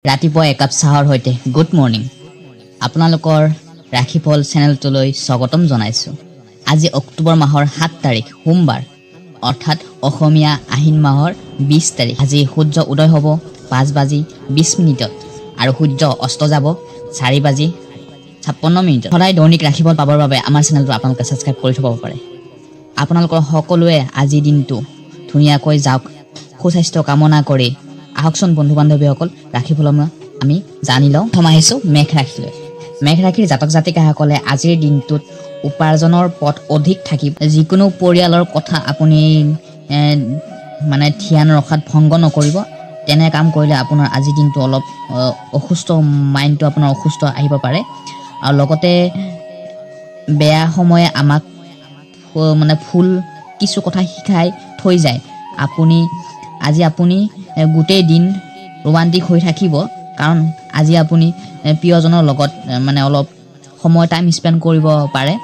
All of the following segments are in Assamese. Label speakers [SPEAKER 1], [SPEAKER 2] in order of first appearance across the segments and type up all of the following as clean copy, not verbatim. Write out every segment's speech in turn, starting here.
[SPEAKER 1] ৰাতিপুৱা একাপ চাহৰ হৈতে গুড মৰ্নিং আপোনালোকৰ ৰাখিফল চেনেলটোলৈ স্বাগতম জনাইছো আজি অক্টোবৰ মাহৰ 7 তাৰিখ সোমবাৰ অৰ্থাৎ অসমীয়া আহিন মাহৰ 20 তাৰিখ আজি সূৰ্য উদয় হ'ব 5:20 মিনিটত আৰু সূৰ্য অস্ত যাব 4:56 মিনিটত সদায় দৈনিক ৰাখিফল পাবৰ বাবে আমাৰ চেনেলটো আপোনালোকে সাবস্ক্ৰাইব কৰি থব পাৰে আপোনালোকৰ সকলোৱে আজি দিনটো ধুনীয়াকৈ যাওক সুস্বাস্থ্য কামনা কৰি আহকচোন বন্ধু বান্ধৱীসকল ৰাখিফলম আমি জানি লওঁ থমাইছো মেঘ ৰাখিৰ জাতক জাতিকাসকলে আজিৰ দিনটোত উপাৰ্জনৰ পথ অধিক থাকিব যিকোনো পৰিয়ালৰ কথা আপুনি মানে ধ্যান ৰখাত ভংগ নকৰিব তেনে কাম কৰিলে আপোনাৰ আজি দিনটো অলপ অসুস্থ মাইণ্ডটো আপোনাৰ অসুস্থ আহিব পাৰে আৰু লগতে বেয়া সময়ে আমাক মানে ফুল কিছু কথা শিকাই থৈ যায় আজি আপুনি গোটেই দিন ৰোমান্টিক হৈ থাকিব কাৰণ আজি আপুনি প্ৰিয়জনৰ লগত মানে অলপ সময় টাইম স্পেন্ড কৰিব পাৰে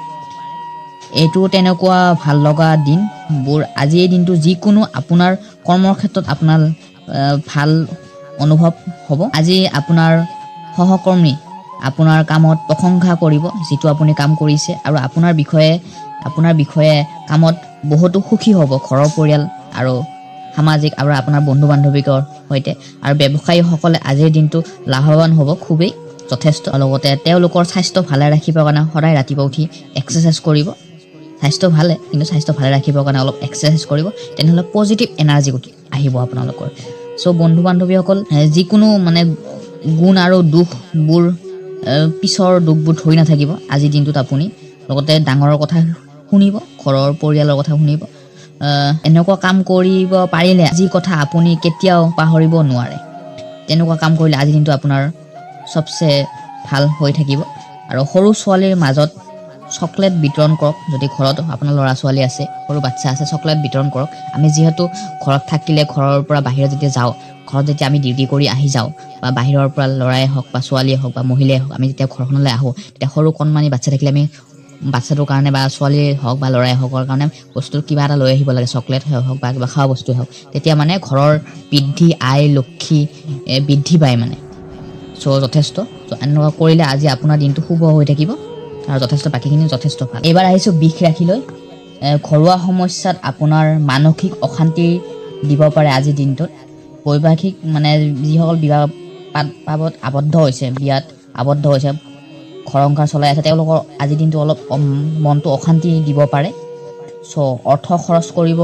[SPEAKER 1] এটো তেনেকুৱা ভাল লগা দিন বোৰ আজি এই দিনটো যিকোনো আপোনাৰ কৰ্মৰ ক্ষেত্ৰত আপোনাৰ ভাল অনুভৱ হ'ব আজি আপোনাৰ সহকৰ্মী আপোনাৰ কামত প্ৰশংসা কৰিব যেটো আপুনি কাম কৰিছে আৰু আপোনাৰ বিষয়ে কামত বহুতো সুখী হ'ব ঘৰৰ পৰিয়াল আৰু সামাজিক আৰু আপোনাৰ বন্ধু বান্ধৱীকৰ হৈতে আৰু ব্যৱসায়ী সকলে আজিৰ দিনটো লাভৱান হ'ব খুবেই যথেষ্ট লগতে তেওঁলোকৰ স্বাস্থ্য ভালে ৰাখিবৰ কাৰণে সদায় ৰাতিপুৱা উঠি এক্সাৰসাইজ কৰিব স্বাস্থ্য ভালে কিন্তু স্বাস্থ্য ভালে ৰাখিবৰ কাৰণে অলপ এক্সাৰসাইজ কৰিব তেনেহলে পজিটিভ এনাৰ্জি আহিব আপোনালোকৰ সো বন্ধু বান্ধৱীসকল যিকোনো মানে গুণ আৰু দুখবোৰ পিছৰ দুখবোৰ ধৰি নাথাকিব আজি দিনটোত আপুনি লগতে ডাঙৰৰ কথা শুনিব ঘৰৰ পৰিয়ালৰ কথা শুনিব এনেকুৱা কাম কৰিব পাৰিলে আজি কথা আপুনি কেতিয়াও পাহৰিব নোৱাৰে তেনেকুৱা কাম কৰিলে আজি দিনটো আপোনাৰ সবচে ভাল হৈ থাকিব আৰু সৰু ছোৱালীৰ মাজত চকলেট বিতৰণ কৰক যদি ঘৰত আপোনাৰ ল'ৰা ছোৱালী আছে সৰু বাচ্চা আছে চকলেট বিতৰণ কৰক আমি যেহেতু ঘৰত থাকিলে ঘৰৰ পৰা বাহিৰত যেতিয়া যাওঁ ঘৰত যেতিয়া আমি ডিউটি কৰি আহি যাওঁ বা বাহিৰৰ পৰা ল'ৰাই হওক বা ছোৱালীয়ে হওক বা মহিলাই হওক আমি যেতিয়া ঘৰখনলৈ আহো তেতিয়া সৰু কণমানি বাচ্চা থাকিলে আমি বাচ্চাটোৰ কাৰণে বা ছোৱালীয়ে হওক বা ল'ৰাই হওকৰ কাৰণে বস্তু কিবা এটা লৈ আহিব লাগে চকলেট হওক বা কিবা খাৱা বস্তু হওক তেতিয়া মানে ঘৰৰ বৃদ্ধি আয় লক্ষী বৃদ্ধি পায় মানে সো যথেষ্ট এনেকুৱা কৰিলে আজি আপোনাৰ দিনটো শুভ হৈ থাকিব আৰু যথেষ্ট বাকিখিনি যথেষ্ট ভাল এবাৰ আহিছো বিষ ৰাখিলৈ ঘৰুৱা সমস্যাত আপোনাৰ মানসিক অশান্তি দিব পাৰে আজি দিনটোত বৈবাহিক মানে যিসকল বিবাহ পাবত আবদ্ধ হৈছে বিয়াত আবদ্ধ হৈছে খৰংকাৰ চলাই আছে তেওঁলোকৰ আজি দিনটো অলপ মনটো অশান্তি দিব পাৰে সো অৰ্থ খৰচ কৰিব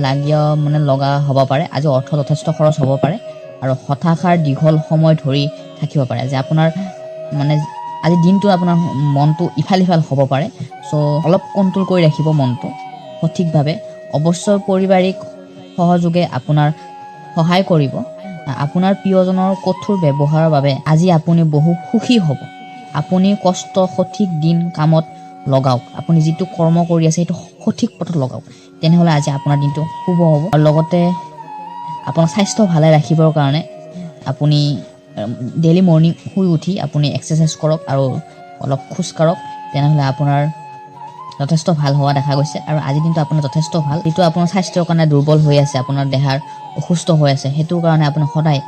[SPEAKER 1] লাগিয়া মানে লগা হ'ব পাৰে আজি অৰ্থ যথেষ্ট খৰচ হ'ব পাৰে আৰু হতাশাৰ দীঘল সময় ধৰি থাকিব পাৰে যে আপোনাৰ মানে আজি দিনটো আপোনাৰ মনটো ইফাল হ'ব পাৰে সো অলপ কন্ট্ৰোল কৰি ৰাখিব মনটো সঠিকভাৱে অৱশ্য পাৰিবাৰিক সহযোগে আপোনাৰ সহায় কৰিব আপোনাৰ প্ৰিয়জনৰ কঠোৰ ব্যৱহাৰৰ বাবে আজি আপুনি বহু সুখী হ'ব আপুনি কষ্ট সঠিক দিন কামত লগাওক আপুনি যেটো কৰ্ম কৰি আছে সেইটো সঠিক পথত লগাওক তেনেহলে আজি আপোনাৰ দিনটো শুভ হ'ব আৰু লগতে আপোনাৰ স্বাস্থ্য ভালে ৰাখিবৰ কাৰণে আপুনি ডেইলি মৰ্নিং শুই উঠি আপুনি এক্সাৰসাইজ কৰক আৰু অলপ খোজ কাঢ়ক তেনেহলে আপোনাৰ যথেষ্ট ভাল হোৱা দেখা গৈছে আৰু আজি দিনটো আপোনাৰ যথেষ্ট ভাল যেটো আপোনাৰ স্বাস্থ্যৰ কাৰণে দুৰ্বল হৈ আছে আপোনাৰ দেহাৰ অসুস্থ হৈ আছে হেতু কাৰণে আপুনি সদায়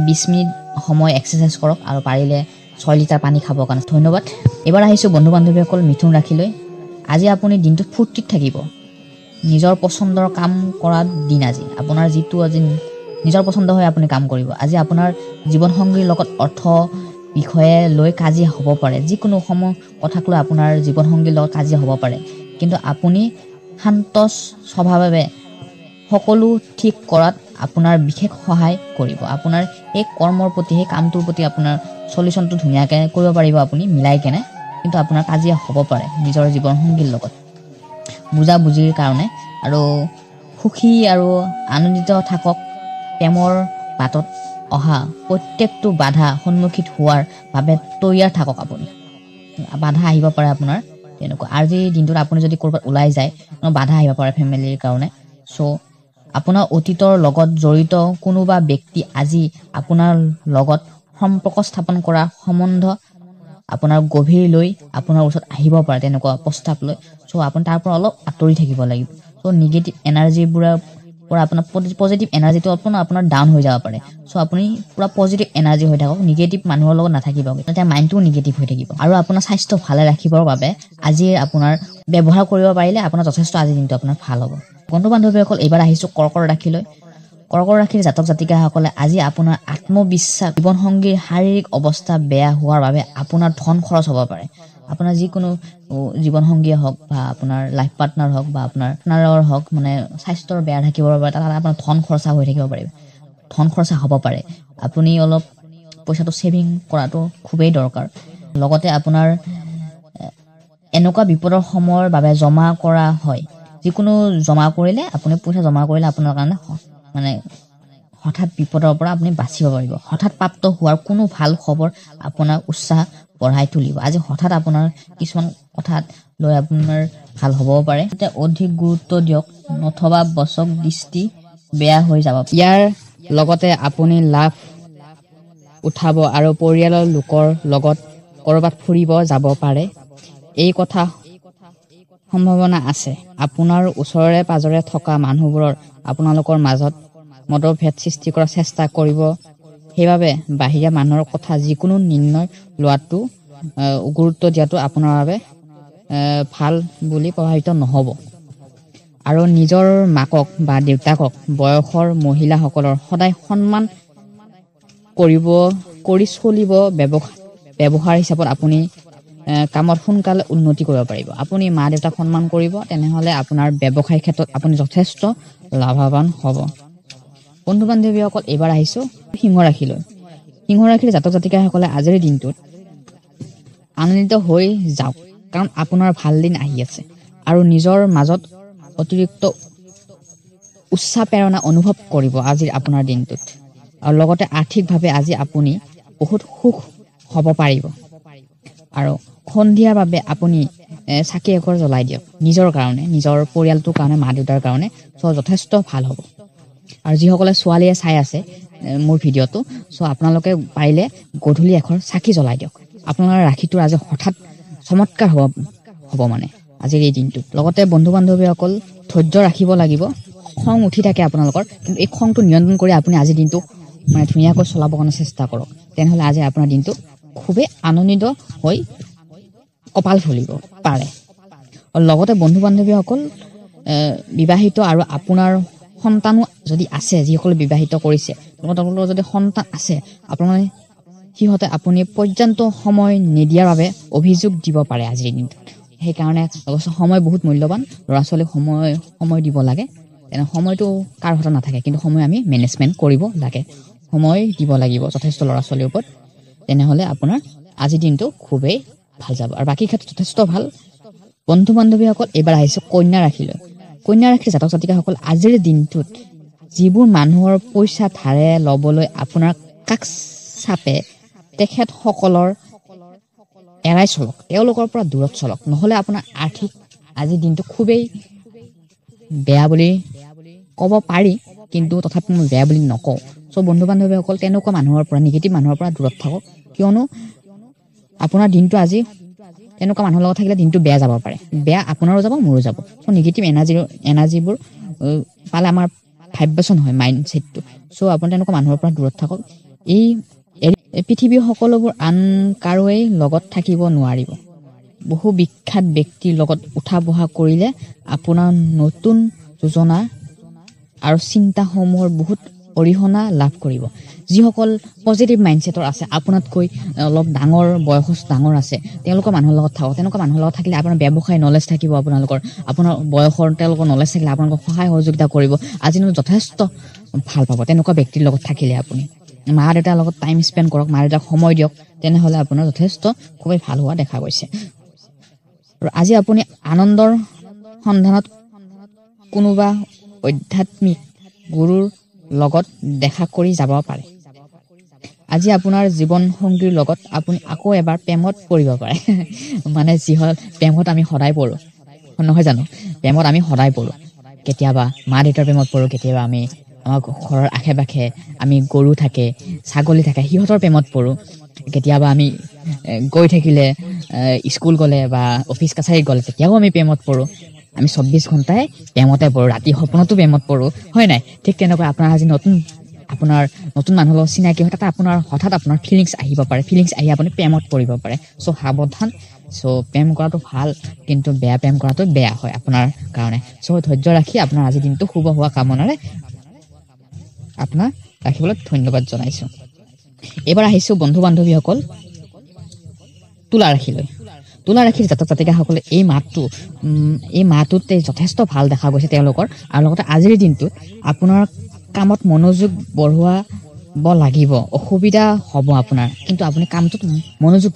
[SPEAKER 1] 20 মিনিট সময় এক্সাৰসাইজ কৰক আৰু পাৰিলে 6 লিটাৰ পানী খাব কাৰণে ধন্যবাদ এবাৰ আহিছো বন্ধু বান্ধৱীসকল মিথুন ৰাখিলৈ আজি আপুনি দিনটো ফুৰ্তিত থাকিব নিজৰ পছন্দৰ কাম কৰা দিন আজি আপোনাৰ যেটো আজি নিজৰ পছন্দ হয় আপুনি কাম কৰিব আজি আপোনাৰ জীৱন সংগীৰ লগত অৰ্থ বিষয়ে লৈ কাজিয়া হ'ব পাৰে যিকোনো সময় কথাক লৈ আপোনাৰ জীৱন সংগীৰ লগত কাজিয়া হ'ব পাৰে কিন্তু আপুনি শান্ত স্বভাৱেৰে সকলো ঠিক কৰাত আপোনাৰ বিশেষ সহায় কৰিব আপোনাৰ এই কৰ্মৰ প্ৰতি এই কামটোৰ প্ৰতি আপোনাৰ সলিউশনটো ধুনিয়াকৈ কৰিব পাৰিব আপুনি মিলাই কেনে কিন্তু আপোনাৰ কাজিয়া হ'ব পাৰে নিজৰ জীৱন সংগীৰ লগত বুজা বুজিৰ কাৰণে আৰু সুখী আৰু আনন্দিত থাকক প্ৰেমৰ বাটত অহা প্ৰত্যেকটো বাধা সন্মুখীন হোৱাৰ বাবে তৈয়াৰ থাকক আপুনি বাধা আহিব পাৰে আপোনাৰ তেনেকুৱা আজি দিনটোত আপুনি যদি কৰবাত ওলাই যায় বাধা আহিব পাৰে ফেমিলিৰ কাৰণে সো আপোনাৰ অতীতৰ লগত জড়িত কোনোবা ব্যক্তি আজি আপোনাৰ লগত সম্পৰ্ক স্থাপন কৰা সম্বন্ধ আপোনাৰ গভীৰ লৈ আপোনাৰ ওচৰত আহিব পাৰে তেনেকুৱা প্ৰস্তাৱ লৈ সো আপুনি তাৰ পৰা অলপ আঁতৰি থাকিব লাগিব সো নিগেটিভ এনাৰ্জিবোৰ পুৰা আপোনাৰ পজিটিভ এনাৰ্জিটো আপোনাৰ ডাউন হৈ যাব পাৰে সো আপুনি পুৰা পজিটিভ এনাৰ্জি হৈ থাকক নিগেটিভ মানুহৰ লগত নাথাকিব তেতিয়া মাইণ্ডটো নিগেটিভ হৈ থাকিব আৰু আপোনাৰ স্বাস্থ্য ভালে ৰাখিবৰ বাবে আজি আপোনাৰ ব্যৱহাৰ কৰিব পাৰিলে আপোনাৰ যথেষ্ট আজি দিনটো আপোনাৰ ভাল হ'ব বন্ধু বান্ধৱীসকল এইবাৰ আহিছোঁ কৰ্কৰ ৰাশিলৈ কৰ্কৰ ৰাশিৰ জাতক জাতিকাসকলে আজি আপোনাৰ আত্মবিশ্বাস জীৱনসংগীৰ শাৰীৰিক অৱস্থা বেয়া হোৱাৰ বাবে আপোনাৰ ধন খৰচ হ'ব পাৰে আপোনাৰ যিকোনো জীৱনসংগীয়ে হওক বা আপোনাৰ লাইফ পাৰ্টনাৰ হওক বা আপোনাৰ হওক মানে স্বাস্থ্যৰ বেয়া থাকিবৰ বাবে তাত আপোনাৰ ধন খৰচা হৈ থাকিব পাৰে ধন খৰচা হ'ব পাৰে আপুনি অলপ পইচাটো সেভিং কৰাটো খুবেই দৰকাৰ লগতে আপোনাৰ এনেকুৱা বিপদৰ সময়ৰ বাবে জমা কৰা হয় যিকোনো জমা কৰিলে আপুনি পইচা জমা কৰিলে আপোনাৰ কাৰণে মানে হঠাৎ বিপদৰ পৰা আপুনি বাচিব পাৰিব হঠাৎ প্ৰাপ্ত হোৱাৰ কোনো ভাল খবৰ আপোনাৰ উৎসাহ বঢ়াই তুলিব আজি হঠাৎ আপোনাৰ কিছুমান কথাত লৈ আপোনাৰ ভাল হ'বও পাৰে তেতিয়া অধিক গুৰুত্ব দিয়ক নথবা বচক দৃষ্টি বেয়া হৈ যাব ইয়াৰ লগতে আপুনি লাভ উঠাব আৰু পৰিয়ালৰ লোকৰ লগত কৰবাত ফুৰিব যাব পাৰে এই কথা সম্ভাৱনা আছে আপোনাৰ ওচৰৰে পাজৰে থকা মানুহবোৰৰ আপোনালোকৰ মাজত মতভেদ সৃষ্টি কৰাৰ চেষ্টা কৰিব সেইবাবে বাহিৰা মানুহৰ কথা যিকোনো নিৰ্ণয় লোৱাটো গুৰুত্ব দিয়াটো আপোনাৰ বাবে ভাল বুলি প্ৰভাৱিত নহ'ব আৰু নিজৰ মাকক বা দেউতাকক বয়সৰ মহিলাসকলৰ সদায় সন্মান কৰি চলিব ব্যৱহাৰ হিচাপত আপুনি কামত সোনকালে উন্নতি কৰিব পাৰিব আপুনি মা দেউতাক সন্মান কৰিব তেনেহ'লে আপোনাৰ ব্যৱসায় ক্ষেত্ৰত আপুনি যথেষ্ট লাভৱান হ'ব বন্ধু বান্ধৱীসকল এইবাৰ আহিছোঁ সিংহ ৰাশিৰ জাতক জাতিকাসকলে আজিৰ দিনটোত আনন্দিত হৈ যাওক কাৰণ আপোনাৰ ভাল দিন আহি আছে আৰু নিজৰ মাজত অতিৰিক্ত উৎসাহ প্ৰেৰণা অনুভৱ কৰিব আজিৰ আপোনাৰ দিনটোত আৰু লগতে আৰ্থিকভাৱে আজি আপুনি বহুত সুখ হ'ব পাৰিব আৰু সন্ধিয়াৰ বাবে আপুনি চাকি এগৰ জ্বলাই দিয়ক নিজৰ কাৰণে নিজৰ পৰিয়ালটোৰ কাৰণে মা দেউতাৰ কাৰণে যথেষ্ট ভাল হ'ব আৰু যিসকলে ছোৱালীয়ে চাই আছে মোৰ ভিডিঅ'টো আপোনালোকে পাৰিলে গধূলি এখৰ চাকি জ্বলাই দিয়ক আপোনাৰ ৰাশিটোৰ আজি হঠাৎ চমৎকাৰ হ'ব মানে আজিৰ এই দিনটোত লগতে বন্ধু বান্ধৱীসকল ধৈৰ্য ৰাখিব লাগিব খং উঠি থাকে আপোনালোকৰ কিন্তু এই খংটো নিয়ন্ত্ৰণ কৰি আপুনি আজিৰ দিনটো মানে ধুনীয়াকৈ চলাবৰ কাৰণে চেষ্টা কৰক তেনেহ'লে আজি আপোনাৰ দিনটো খুবেই আনন্দিত হৈ কপাল ফুলিব পাৰে আৰু লগতে বন্ধু বান্ধৱীসকল বিবাহিত আৰু আপোনাৰ সন্তানো যদি আছে যিসকলে বিবাহিত কৰিছে তেওঁলোকৰ যদি সন্তান আছে আপোনালোকে সিহঁতে আপুনি পৰ্যাপ্ত সময় নিদিয়াৰ বাবে অভিযোগ দিব পাৰে আজিৰ দিনটোত সেইকাৰণে সময় বহুত মূল্যৱান ল'ৰা ছোৱালীক সময় দিব লাগে তেনে সময়টো কাৰ হাতত নাথাকে কিন্তু সময় আমি মেনেজমেণ্ট কৰিব লাগে সময় দিব লাগিব যথেষ্ট ল'ৰা ছোৱালীৰ ওপৰত তেনেহ'লে আপোনাৰ আজিৰ দিনটো খুবেই ভাল যাব আৰু বাকী ক্ষেত্ৰত যথেষ্ট ভাল বন্ধু বান্ধৱীসকল এইবাৰ আহিছোঁ কন্যা ৰাশিৰ জাতক জাতিকাসকল আজিৰ দিনটোত যিবোৰ মানুহৰ পইচা ধাৰে ল'বলৈ আপোনাৰ কাষ চাপে তেখেতসকলৰ এৰাই চলক তেওঁলোকৰ পৰা দূৰত চলক নহ'লে আপোনাৰ আৰ্থিক আজিৰ দিনটো খুবেই বেয়া বুলি ক'ব পাৰি কিন্তু তথাপি মই বেয়া বুলি নকওঁ বন্ধু বান্ধৱীসকল তেনেকুৱা মানুহৰ পৰা নিগেটিভ মানুহৰ পৰা দূৰত থাকক কিয়নো আপোনাৰ দিনটো আজি তেনেকুৱা মানুহৰ লগত থাকিলে দিনটো বেয়া যাব পাৰে বেয়া আপোনাৰো যাব মোৰো যাব নিগেটিভ এনাৰ্জিবোৰ পালে আমাৰ ভাইব্ৰেশ্যন হয় মাইণ্ড ছেটটো আপুনি তেনেকুৱা মানুহৰ পৰা দূৰত থাকক এই পৃথিৱীৰ সকলোবোৰ আন কাৰোৱেই লগত থাকিব নোৱাৰিব বহু বিখ্যাত ব্যক্তিৰ লগত উঠা বহা কৰিলে আপোনাৰ নতুন যোজনা আৰু চিন্তাসমূহৰ বহুত অৰিহণা লাভ কৰিব যিসকল পজিটিভ মাইণ্ডছেটৰ আছে আপোনাতকৈ অলপ ডাঙৰ বয়সস্থ ডাঙৰ আছে তেওঁলোকৰ মানুহৰ লগত থাকক তেনেকুৱা মানুহৰ লগত থাকিলে আপোনাৰ ব্যৱসায় নলেজ থাকিব আপোনাৰ বয়সৰ তেওঁলোকৰ নলেজ থাকিলে আপোনালোকক সহায় সহযোগিতা কৰিব আজি যথেষ্ট ভাল পাব তেনেকুৱা ব্যক্তিৰ লগত থাকিলে আপুনি মা দেউতাৰ লগত টাইম স্পেণ্ড কৰক মা দেউতাক সময় দিয়ক তেনেহ'লে আপোনাৰ যথেষ্ট খুবেই ভাল হোৱা দেখা গৈছে আৰু আজি আপুনি আনন্দৰ সন্ধানত কোনোবা আধ্যাত্মিক গুৰুৰ লগত দেখা কৰি যাব পাৰে আজি আপোনাৰ জীৱন সংগীৰ লগত আপুনি আকৌ এবাৰ প্ৰেমত পৰিব পাৰে মানে যি হ'ল প্ৰেমত আমি সদায় পৰোঁ নহয় জানো প্ৰেমত আমি সদায় পৰোঁ কেতিয়াবা মা দেউতাৰ প্ৰেমত পৰোঁ কেতিয়াবা আমি আমাৰ ঘৰৰ আশে পাশে আমি গৰু থাকে ছাগলী থাকে সিহঁতৰ প্ৰেমত পৰোঁ কেতিয়াবা আমি গৈ থাকিলে স্কুল গ'লে বা অফিচ কাছাৰীত গ'লে তেতিয়াও আমি প্ৰেমত পৰোঁ আমি 24 ঘণ্টাই প্ৰেমতে পৰো, ৰাতি সপোনতো প্ৰেমত পৰো, হয় নাই? ঠিক তেনেকৈ আপোনাৰ আজি আপোনাৰ নতুন মানুহৰ লগত চিনাকি হয়, তাতে আপোনাৰ হঠাৎ আপোনাৰ ফিলিংছ আহিব পাৰে, ফিলিংছ আহি আপুনি প্ৰেমত পৰিব পাৰে। চ' সাৱধান। চ' প্ৰেম কৰাটো ভাল, কিন্তু বেয়া প্ৰেম কৰাটো বেয়া হয় আপোনাৰ কাৰণে। চ' ধৈৰ্য ৰাখি আপোনাৰ আজি দিনটো শুভ হোৱা কামনাৰে আপোনাক ৰাখিবলৈ ধন্যবাদ জনাইছো। এইবাৰ আহিছো বন্ধু বান্ধৱীসকল তুলা ৰাশিলৈ। তুলা ৰাশিৰ জাতক জাতিকাসকলে এই মাহটোতে যথেষ্ট ভাল দেখা গৈছে তেওঁলোকৰ, আৰু লগতে আজিৰ দিনটোত আপোনাৰ কামত মনোযোগ বঢ়োৱাব লাগিব। অসুবিধা হ'ব আপোনাৰ, কিন্তু আপুনি কামটোত মনোযোগ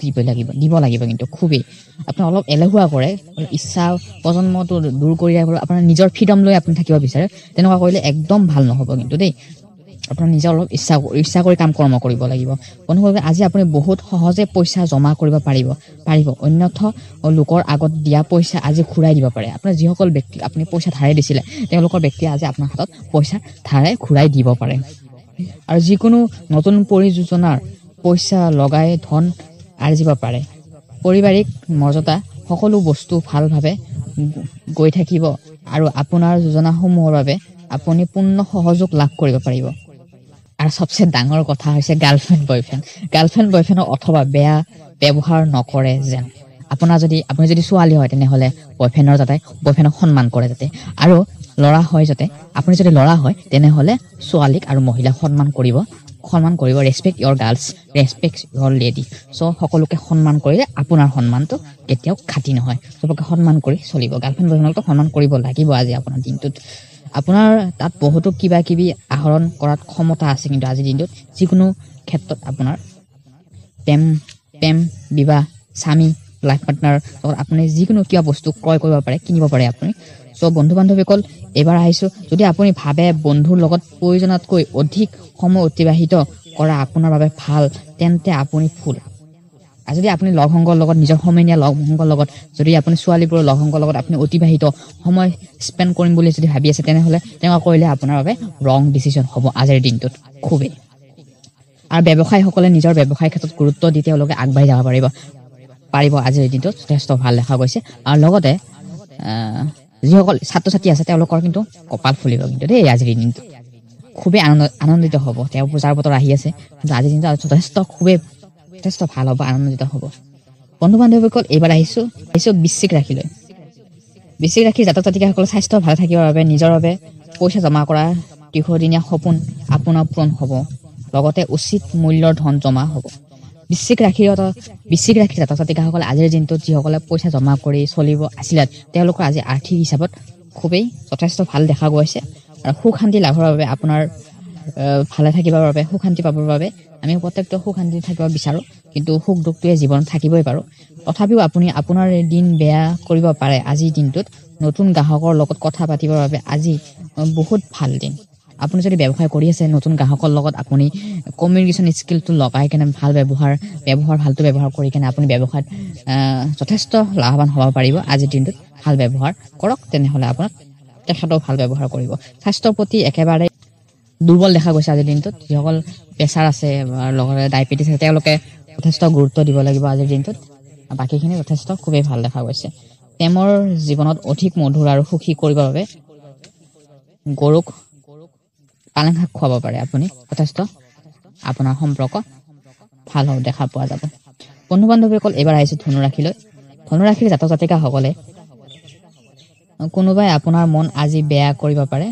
[SPEAKER 1] দিব লাগিব কিন্তু খুবেই। আপুনি অলপ এলেহুৱা কৰে, ইচ্ছা প্ৰজন্মটো দূৰ কৰি আপোনাৰ নিজৰ ফ্ৰীডম লৈ আপুনি থাকিব বিচাৰে, তেনেকুৱা কৰিলে একদম ভাল নহ'ব কিন্তু দেই। আপোনাৰ নিজে অলপ ইচ্ছা কৰি কাম কৰ্ম কৰিব লাগিব। বন্ধুসকল, আজি আপুনি বহুত সহজে পইচা জমা কৰিব পাৰিব। অন্যথা লোকৰ আগত দিয়া পইচা আজি ঘূৰাই দিব পাৰে। আপোনাৰ যিসকল ব্যক্তি আপুনি পইচা ধাৰে দিছিলে, তেওঁলোকৰ ব্যক্তিয়ে আজি আপোনাৰ হাতত পইচা ধাৰে ঘূৰাই দিব পাৰে। আৰু যিকোনো নতুন পৰিযোজনাৰ পইচা লগাই ধন আৰ্জিব পাৰে। পাৰিবাৰিক মৰ্যাদা সকলো বস্তু ভালভাৱে গৈ থাকিব, আৰু আপোনাৰ যোজনাসমূহৰ বাবে আপুনি পূৰ্ণ সহযোগ লাভ কৰিব পাৰিব। আৰু চবচে ডাঙৰ কথা হৈছে গাৰ্লফ্ৰেণ্ড বয়ফ্ৰেণ্ডক অথবা বেয়া ব্যৱহাৰ নকৰে যেন। আপুনি যদি ছোৱালী হয়, তেনেহ'লে বয়ফ্ৰেণ্ডক সন্মান কৰে যাতে, আৰু ল'ৰা হয় যাতে আপুনি যদি ল'ৰা হয় তেনেহ'লে ছোৱালীক আৰু মহিলাক সন্মান কৰিব। ৰেচপেক্ট ইয়ৰ গাৰ্লছ, ৰেচপেক্ট ইয়ৰ লেডি। চ' সকলোকে সন্মান কৰিলে আপোনাৰ সন্মানটো কেতিয়াও খাটি নহয়। চবকে সন্মান কৰি চলিব। গাৰ্লফ্ৰেণ্ড বয়ফ্ৰেণ্ডকতো সন্মান কৰিব লাগিব আজি আপোনাৰ দিনটোত। আপোনাৰ তাত বহুতো কিবা কিবি আহৰণ কৰাত ক্ষমতা আছে, কিন্তু আজিৰ দিনটোত যিকোনো ক্ষেত্ৰত আপোনাৰ প্ৰেম বিবাহ স্বামী লাইফ পাৰ্টনাৰ লগত আপুনি যিকোনো কিবা বস্তু ক্ৰয় কৰিব পাৰে, কিনিব পাৰে আপুনি। চ' বন্ধু বান্ধৱীসকল, এইবাৰ আহিছো, যদি আপুনি ভাবে বন্ধুৰ লগত প্ৰয়োজনতকৈ অধিক সময় অতিবাহিত কৰা আপোনাৰ বাবে ভাল, তেন্তে আপুনি ভুল। আৰু যদি আপুনি লগ সংগৰ লগত, নিজৰ সমনীয়া লগ সংগৰ লগত, যদি আপুনি ছোৱালীবোৰৰ লগ সংগৰ লগত আপুনি অতিবাহিত সময় স্পেণ্ড কৰিম বুলি যদি ভাবি আছে, তেনেহ'লে তেনেকুৱা কৰিলে আপোনাৰ বাবে ৰং ডিচিশ্যন হ'ব আজিৰ দিনটোত খুবেই। আৰু ব্যৱসায়ীসকলে নিজৰ ব্যৱসায়ৰ ক্ষেত্ৰত গুৰুত্ব দি তেওঁলোকে আগবাঢ়ি যাব পাৰিব আজিৰ দিনটোত যথেষ্ট ভাল দেখা গৈছে। আৰু লগতে যিসকল ছাত্ৰ ছাত্ৰী আছে তেওঁলোকৰ কিন্তু কপাল ফুলিব কিন্তু দেই। আজিৰ দিনটো খুবেই আনন্দিত হ'ব। তেওঁ পূজাৰ বতৰ আহি আছে, কিন্তু আজিৰ দিনটো যথেষ্ট ভাল হ'ব, আনন্দিত হ'ব। বন্ধু বান্ধৱীসকল, এইবাৰ আহিছো বৃশ্চিক ৰাশিলৈ। বৃশ্চিক ৰাশিৰ জাতক জাতিকাসকলৰ স্বাস্থ্য ভালে থাকিবৰ বাবে নিজৰ বাবে পইচা জমা কৰা দীৰ্ঘদিনীয়া সপোন আপোনাৰ পূৰণ হ'ব, লগতে উচিত মূল্যৰ ধন জমা হ'ব। বৃশ্চিক ৰাশিৰ জাতক জাতিকাসকলে আজিৰ দিনটোত যিসকলে পইচা জমা কৰি চলিব আছিলে, তেওঁলোকৰ আজি আৰ্থিক হিচাপত খুবেই যথেষ্ট ভাল দেখা গৈছে। আৰু সুখ শান্তি লাভৰ বাবে আপোনাৰ ভালে থাকিবৰ বাবে, সুখ শান্তি পাবৰ বাবে আমি প্ৰত্যেকটো সুখ শান্তি থাকিব বিচাৰোঁ, কিন্তু সুখ দুখটোৱে জীৱনত থাকিবই পাৰোঁ। তথাপিও আপুনি আপোনাৰ দিন বেয়া কৰিব পাৰে আজিৰ দিনটোত। নতুন গ্ৰাহকৰ লগত কথা পাতিবৰ বাবে আজি বহুত ভাল দিন। আপুনি যদি ব্যৱসায় কৰি আছে, নতুন গ্ৰাহকৰ লগত আপুনি কমিউনিকেশ্যন স্কিলটো লগাই কেনে ভালটো ব্যৱহাৰ কৰি কেনে আপুনি ব্যৱসায়ত যথেষ্ট লাভৱান হ'ব পাৰিব আজিৰ দিনটোত। ভাল ব্যৱহাৰ কৰক, তেনেহ'লে আপোনাক তেখেতেও ভাল ব্যৱহাৰ কৰিব। স্বাস্থ্যৰ প্ৰতি একেবাৰে দুৰ্বল দেখা গৈছে আজিৰ দিনটোত। যিসকল প্ৰেছাৰ আছে বা লগতে ডায়েবেটিছ আছে, তেওঁলোকে যথেষ্ট গুৰুত্ব দিব লাগিব আজিৰ দিনটোত। বাকীখিনি যথেষ্ট খুবেই ভাল দেখা গৈছে। প্ৰেমৰ জীৱনত অধিক মধুৰ আৰু সুখী কৰিবৰ বাবে গৰুক পালেং শাক খুৱাব পাৰে আপুনি, যথেষ্ট আপোনাৰ সম্পৰ্ক ভাল দেখা পোৱা যাব। বন্ধু বান্ধৱীসকল, এইবাৰ আহিছো ধনুৰাশিলৈ। ধনুৰাশিৰ জাতক জাতিকাসকলে কোনোবাই আপোনাৰ মন আজি বেয়া কৰিব পাৰে।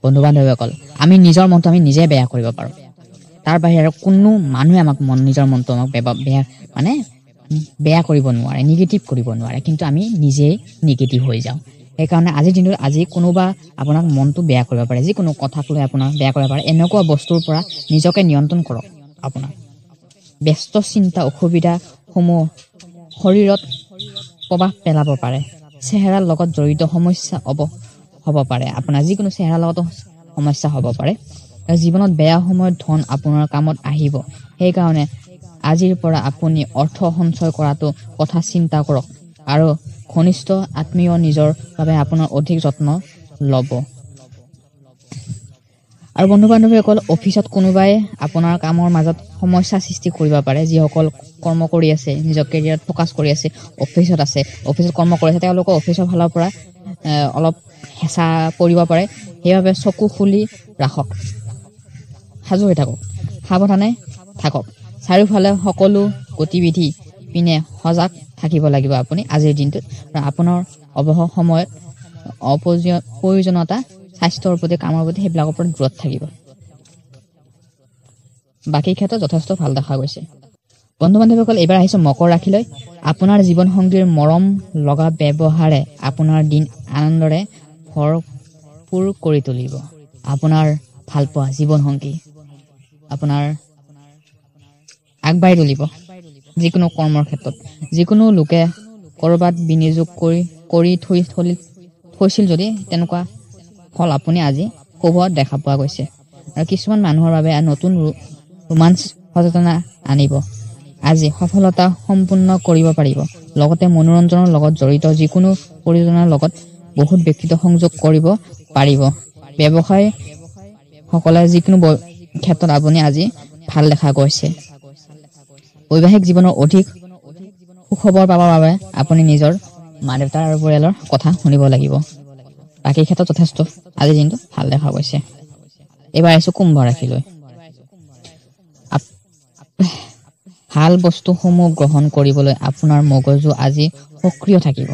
[SPEAKER 1] বন্ধু বান্ধৱীসকল, আমি নিজৰ মনটো আমি নিজে বেয়া কৰিব পাৰোঁ। তাৰ বাহিৰে কোনো মানুহে নিজৰ মনটো আমাক বেয়া কৰিব নোৱাৰে, নিগেটিভ কৰিব নোৱাৰে, কিন্তু আমি নিজেই নিগেটিভ হৈ যাওঁ। সেইকাৰণে আজিৰ দিনটোত কোনোবা আপোনাক মনটো বেয়া কৰিব পাৰে, যিকোনো কথাক লৈ আপোনাক বেয়া কৰিব পাৰে। এনেকুৱা বস্তুৰ পৰা নিজকে নিয়ন্ত্ৰণ কৰক। আপোনাৰ ব্যস্ত চিন্তা অসুবিধাসমূহ শৰীৰত প্ৰভাৱ পেলাব পাৰে। চেহেৰাৰ লগত জড়িত সমস্যা হ'ব পাৰে। আপোনাৰ যিকোনো চেহেৰাৰ লগতো সমস্যা হ'ব পাৰে। জীৱনত বেয়া সময়ত ধন আপোনাৰ কামত আহিব। সেইকাৰণে আজিৰ পৰা আপুনি অৰ্থ সঞ্চয় কৰাটো কথা চিন্তা কৰক, আৰু ঘনিষ্ঠ আত্মীয় নিজৰ বাবে আপোনাৰ অধিক যত্ন ল'ব। আৰু বন্ধু বান্ধৱীসকল অফিচত কোনোবাই আপোনাৰ কামৰ মাজত সমস্যা সৃষ্টি কৰিব পাৰে যিসকল কৰ্ম কৰি আছে নিজৰ কেৰিয়াৰত ফ'কাছ কৰি আছে অফিচত কৰ্ম কৰি আছে তেওঁলোকৰ অফিচৰ ফালৰ পৰা অলপ হেঁচা পৰিব পাৰে সেইবাবে চকু খুলি ৰাখক সাজু হৈ থাকক সাৱধানে থাকক চাৰিওফালে সকলো গতিবিধি পিনে সজাগ থাকিব লাগিব আপুনি আজিৰ দিনটোত আৰু আপোনাৰ অৱসৰ সময়ত প্ৰয়োজনীয়তা স্বাস্থ্যৰ প্ৰতি কামৰ প্ৰতি সেইবিলাকৰ পৰা দূৰত থাকিব বাকী ক্ষেত্ৰত যথেষ্ট ভাল দেখা গৈছে বন্ধু বান্ধৱীসকল এইবাৰ আহিছোঁ মকৰ ৰাশিলৈ আপোনাৰ জীৱন সংগীৰ মৰম লগা ব্যৱহাৰে আপোনাৰ দিন আনন্দৰে ভৰপূৰ কৰি তুলিব আপোনাৰ ভালপোৱা জীৱন সংগী আপোনাৰ আগবাঢ়ি তুলিব যিকোনো কৰ্মৰ ক্ষেত্ৰত যিকোনো লোকে ক'ৰবাত বিনিয়োগ কৰি থৈছিল যদি তেনেকুৱা ফল আপুনি আজি শুভ দেখা পোৱা গৈছে আৰু কিছুমান মানুহৰ বাবে নতুন ৰোমাঞ্চ সচেতনা আনিব আজি সফলতা সম্পূৰ্ণ কৰিব পাৰিব লগতে মনোৰঞ্জনৰ লগত জড়িত যিকোনো পৰিযোজনাৰ লগত বহুত ব্যক্তিত্ব সংযোগ কৰিব পাৰিব ব্যৱসায় সকলে যিকোনো ক্ষেত্ৰত আপুনি আজি ভাল দেখা গৈছে বৈবাহিক জীৱনৰ অধিক সুখবৰ পাবৰ বাবে আপুনি নিজৰ মা দেউতা আৰু পৰিয়ালৰ কথা শুনিব লাগিব বাকী ক্ষেত্ৰত যথেষ্ট আজিৰ দিনটো ভাল দেখা গৈছে এইবাৰ আহিছোঁ কুম্ভ ৰাশিলৈ ভাল বস্তুসমূহ গ্ৰহণ কৰিবলৈ আপোনাৰ মগজু আজি সক্ৰিয় থাকিব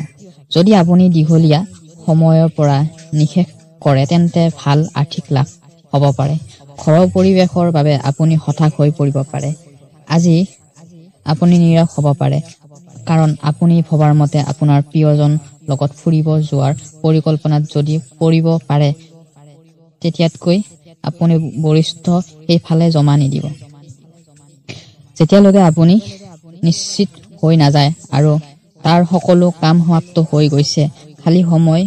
[SPEAKER 1] যদি আপুনি দীঘলীয়া সময়ৰ পৰা নিষেধ কৰে তেন্তে ভাল আৰ্থিক লাভ হ'ব পাৰে ঘৰৰ পৰিৱেশৰ বাবে আপুনি হতাশ হৈ পৰিব পাৰে আজি আপুনি নিৰাশ হ'ব পাৰে কাৰণ আপুনি ভবাৰ মতে আপোনাৰ প্ৰিয়জন লগত ফুৰিব যোৱাৰ পৰিকল্পনাত যদি পৰিব পাৰে তেতিয়াতকৈ আপুনি বৰিষ্ঠ সেইফালে জমা নিদিব যেতিয়ালৈকে আপুনি নিশ্চিত হৈ নাযায় আৰু তাৰ সকলো কাম সমাপ্ত হৈ গৈছে খালি সময়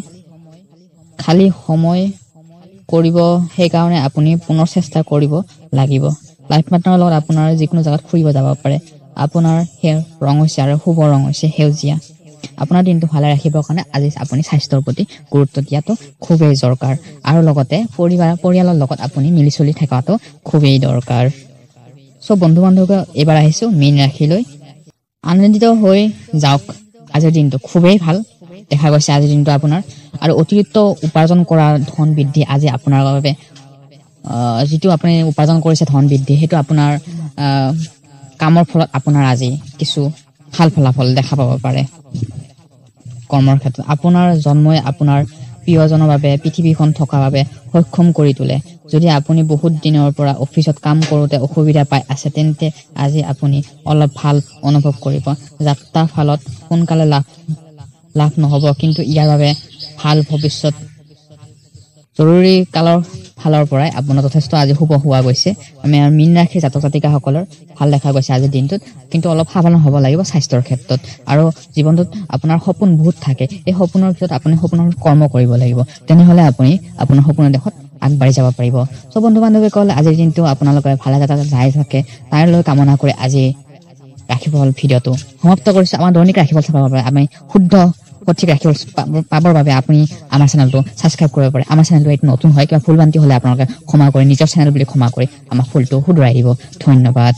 [SPEAKER 1] কৰিব সেইকাৰণে আপুনি পুনৰ চেষ্টা কৰিব লাগিব লাইফ পাৰ্টনাৰৰ লগত আপোনাৰ যিকোনো জাগাত ফুৰিব যাব পাৰে আপোনাৰ ৰং হৈছে আৰু শুভ ৰং হৈছে সেউজীয়া আপোনাৰ দিনটো ভালে ৰাখিবৰ কাৰণে আজি আপুনি স্বাস্থ্যৰ প্ৰতি গুৰুত্ব দিয়াটো খুবেই দৰকাৰ আৰু লগতে পৰিয়ালৰ লগত আপুনি মিলি চলি থকাটো খুবেই দৰকাৰ সব বন্ধু বান্ধৱীক এইবাৰ আহিছোঁ মীন ৰাশিলৈ আনন্দিত হৈ যাওক আজিৰ দিনটো খুবেই ভাল দেখা গৈছে আজিৰ দিনটো আপোনাৰ আৰু অতিৰিক্ত উপাৰ্জন কৰা ধন বৃদ্ধি আজি আপোনাৰ বাবে যিটো আপুনি উপাৰ্জন কৰিছে ধন বৃদ্ধি সেইটো আপোনাৰ কামৰ ফলত আপোনাৰ আজি কিছু ভাল ফলাফল দেখা পাব পাৰে কৰ্মৰ ক্ষেত্ৰত আপোনাৰ জন্মই আপোনাৰ প্ৰিয়জনৰ বাবে পৃথিৱীখন থকা বাবে সক্ষম কৰি তোলে যদি আপুনি বহুত দিনৰ পৰা অফিচত কাম কৰোঁতে অসুবিধা পাই আছে তেন্তে আজি আপুনি অলপ ভাল অনুভৱ কৰিব যাত্ৰাৰ ফালত সোনকালে লাভ নহ'ব কিন্তু ইয়াৰ বাবে ভাল ভৱিষ্যত জৰুৰী কালৰ ফালৰ পৰাই আপোনাৰ যথেষ্ট আজি শুভ হোৱা গৈছে আমি মীন ৰাশিৰ জাতক জাতিকাসকলৰ ভাল দেখা গৈছে আজিৰ দিনটোত কিন্তু অলপ সাৱধান হ'ব লাগিব স্বাস্থ্যৰ ক্ষেত্ৰত আৰু জীৱনটোত আপোনাৰ সপোন বহুত থাকে এই সপোনৰ ভিতৰত আপুনি সপোনৰ কৰ্ম কৰিব লাগিব তেনেহ'লে আপুনি আপোনাৰ সপোনৰ দেশত আগবাঢ়ি যাব পাৰিব সব বন্ধু বান্ধৱীসকল আজিৰ দিনটো আপোনালোকে ভালে যাই থাকে তাইলৈ কামনা কৰি আজি ৰাশিফল ভিডিঅ'টো সমাপ্ত কৰিছোঁ আমাৰ দৈনিক ৰাশিফল চাব পাৰে আমি শুদ্ধ সঠিক ৰাশিফল পাবৰ বাবে আপুনি আমাৰ চেনেলটো ছাবস্ক্ৰাইব কৰিব পাৰে আমাৰ চেনেলটো এইটো নতুন হয় কিবা ভুল ভ্ৰান্তি হ'লে আপোনালোকে ক্ষমা কৰি নিজৰ চেনেল বুলি ক্ষমা কৰি আমাৰ ফুলটো শুধৰাই দিব ধন্যবাদ।